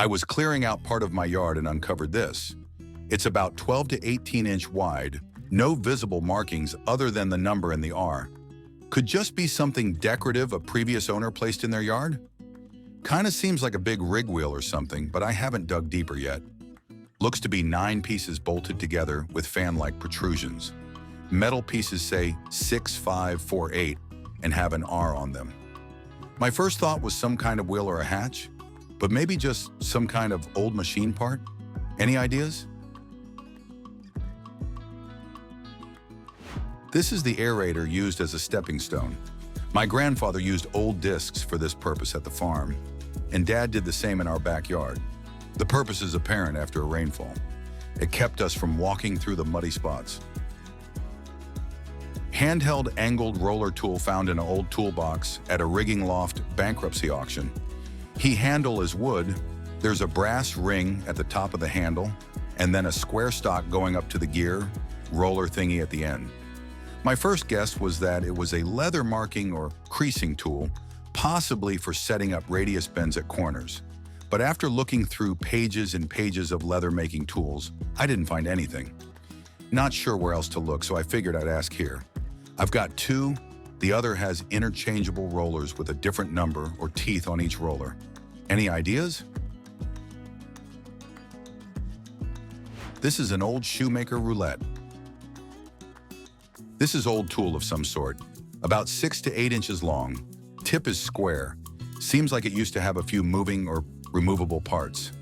I was clearing out part of my yard and uncovered this. It's about 12 to 18 inch wide, no visible markings other than the number and the R. Could just be something decorative a previous owner placed in their yard? Kinda seems like a big rig wheel or something, but I haven't dug deeper yet. Looks to be 9 pieces bolted together with fan-like protrusions. Metal pieces say 6548 and have an R on them. My first thought was some kind of wheel or a hatch, but maybe just some kind of old machine part? Any ideas? This is the aerator used as a stepping stone. My grandfather used old discs for this purpose at the farm, and Dad did the same in our backyard. The purpose is apparent after a rainfall. It kept us from walking through the muddy spots. Handheld angled roller tool found in an old toolbox at a rigging loft bankruptcy auction. Key handle is wood. There's a brass ring at the top of the handle, and then a square stock going up to the gear, roller thingy at the end. My first guess was that it was a leather marking or creasing tool, possibly for setting up radius bends at corners. But after looking through pages and pages of leather-making tools, I didn't find anything. Not sure where else to look, so I figured I'd ask here. I've got 2. The other has interchangeable rollers with a different number or teeth on each roller. Any ideas? This is an old shoemaker roulette. This is old tool of some sort, about 6 to 8 inches long. Tip is square. Seems like it used to have a few moving or removable parts.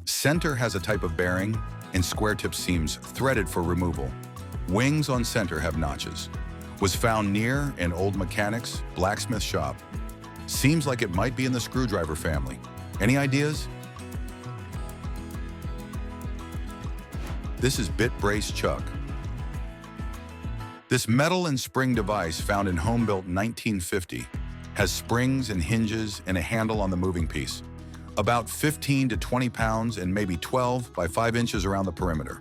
Center has a type of bearing, and square tip seems threaded for removal. Wings on center have notches. Was found near an old mechanic's blacksmith shop. Seems like it might be in the screwdriver family. Any ideas? This is bit brace chuck. This metal and spring device found in home built 1950 has springs and hinges and a handle on the moving piece. About 15 to 20 pounds and maybe 12 by 5 inches around the perimeter.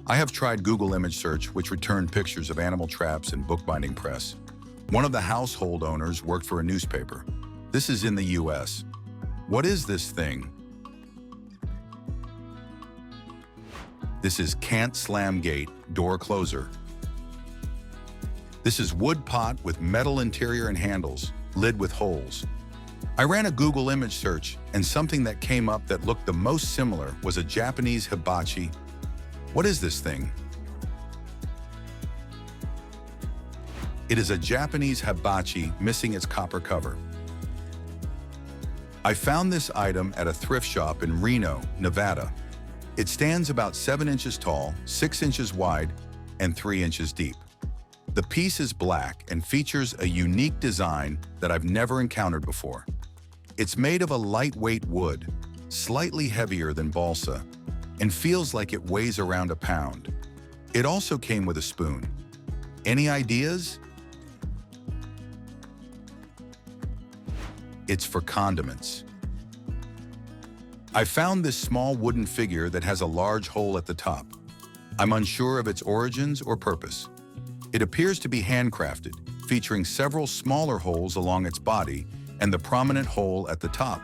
I have tried Google image search, which returned pictures of animal traps and bookbinding press. One of the household owners worked for a newspaper. This is in the US. What is this thing? This is can't slam gate, door closer. This is wood pot with metal interior and handles, lid with holes. I ran a Google image search, and something that came up that looked the most similar was a Japanese hibachi. What is this thing? It is a Japanese hibachi missing its copper cover. I found this item at a thrift shop in Reno, Nevada. It stands about 7 inches tall, 6 inches wide, and 3 inches deep. The piece is black and features a unique design that I've never encountered before. It's made of a lightweight wood, slightly heavier than balsa, and feels like it weighs around a pound. It also came with a spoon. Any ideas? It's for condiments. I found this small wooden figure that has a large hole at the top. I'm unsure of its origins or purpose. It appears to be handcrafted, featuring several smaller holes along its body and the prominent hole at the top.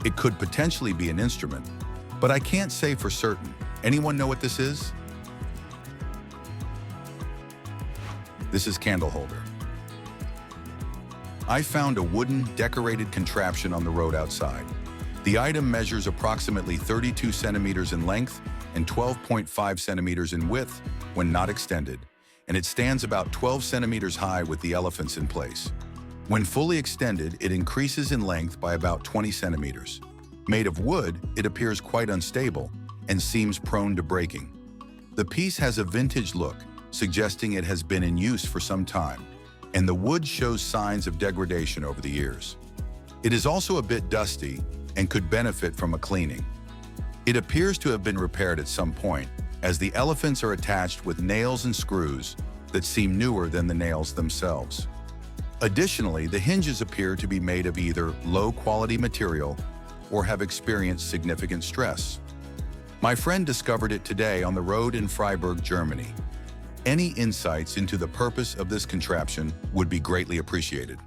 It could potentially be an instrument, but I can't say for certain. Anyone know what this is? This is candle holder. I found a wooden decorated contraption on the road outside. The item measures approximately 32 centimeters in length and 12.5 centimeters in width when not extended, and it stands about 12 centimeters high with the elephants in place. When fully extended, it increases in length by about 20 centimeters. Made of wood, it appears quite unstable and seems prone to breaking. The piece has a vintage look, suggesting it has been in use for some time, and the wood shows signs of degradation over the years. It is also a bit dusty and could benefit from a cleaning. It appears to have been repaired at some point, as the elephants are attached with nails and screws that seem newer than the nails themselves. Additionally, the hinges appear to be made of either low-quality material or have experienced significant stress. My friend discovered it today on the road in Freiburg, Germany. Any insights into the purpose of this contraption would be greatly appreciated.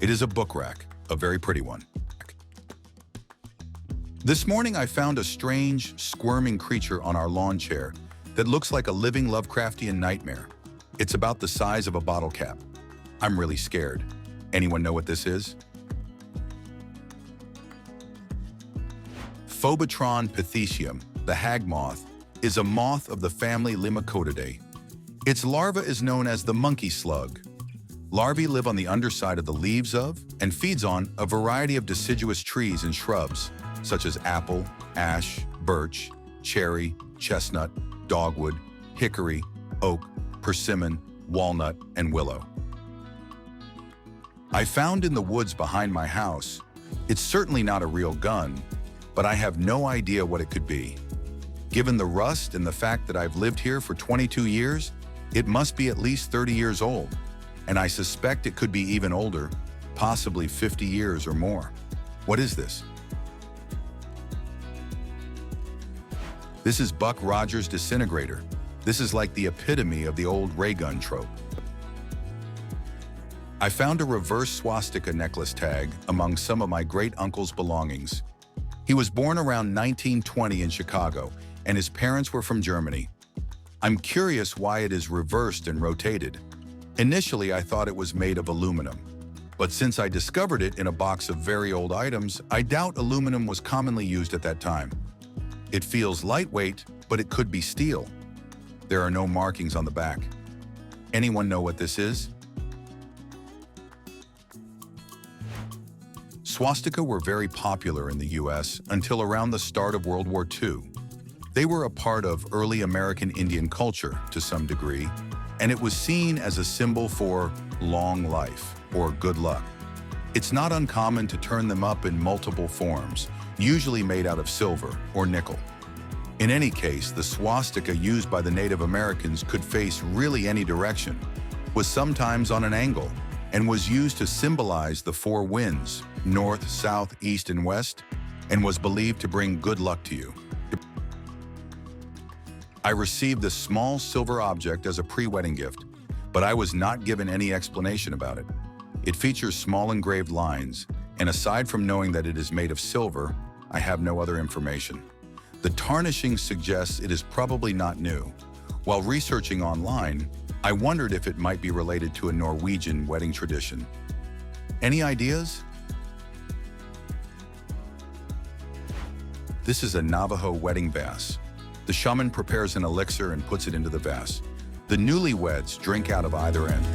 It is a book rack. a very pretty one. This morning I found a strange, squirming creature on our lawn chair that looks like a living Lovecraftian nightmare. It's about the size of a bottle cap. I'm really scared. Anyone know what this is? Phobotron pythecium, the hag moth, is a moth of the family Limacodidae. Its larva is known as the monkey slug. Larvae live on the underside of the leaves of and feeds on a variety of deciduous trees and shrubs, such as apple, ash, birch, cherry, chestnut, dogwood, hickory, oak, persimmon, walnut, and willow. I found in the woods behind my house. It's certainly not a real gun, but I have no idea what it could be. Given the rust and the fact that I've lived here for 22 years, it must be at least 30 years old, and I suspect it could be even older, possibly 50 years or more. What is this? This is Buck Rogers' disintegrator. This is like the epitome of the old ray gun trope. I found a reverse swastika necklace tag among some of my great-uncle's belongings. He was born around 1920 in Chicago, and his parents were from Germany. I'm curious why it is reversed and rotated. Initially, I thought it was made of aluminum. But since I discovered it in a box of very old items, I doubt aluminum was commonly used at that time. It feels lightweight, but it could be steel. There are no markings on the back. Anyone know what this is? Swastika were very popular in the US until around the start of World War II. They were a part of early American Indian culture to some degree, and it was seen as a symbol for long life or good luck. It's not uncommon to turn them up in multiple forms, usually made out of silver or nickel. In any case, the swastika used by the Native Americans could face really any direction, was sometimes on an angle, and was used to symbolize the four winds, north, south, east, and west, and was believed to bring good luck to you. I received this small silver object as a pre-wedding gift, but I was not given any explanation about it. It features small engraved lines, and aside from knowing that it is made of silver, I have no other information. The tarnishing suggests it is probably not new. While researching online, I wondered if it might be related to a Norwegian wedding tradition. Any ideas? This is a Navajo wedding vase. The shaman prepares an elixir and puts it into the vase. The newlyweds drink out of either end.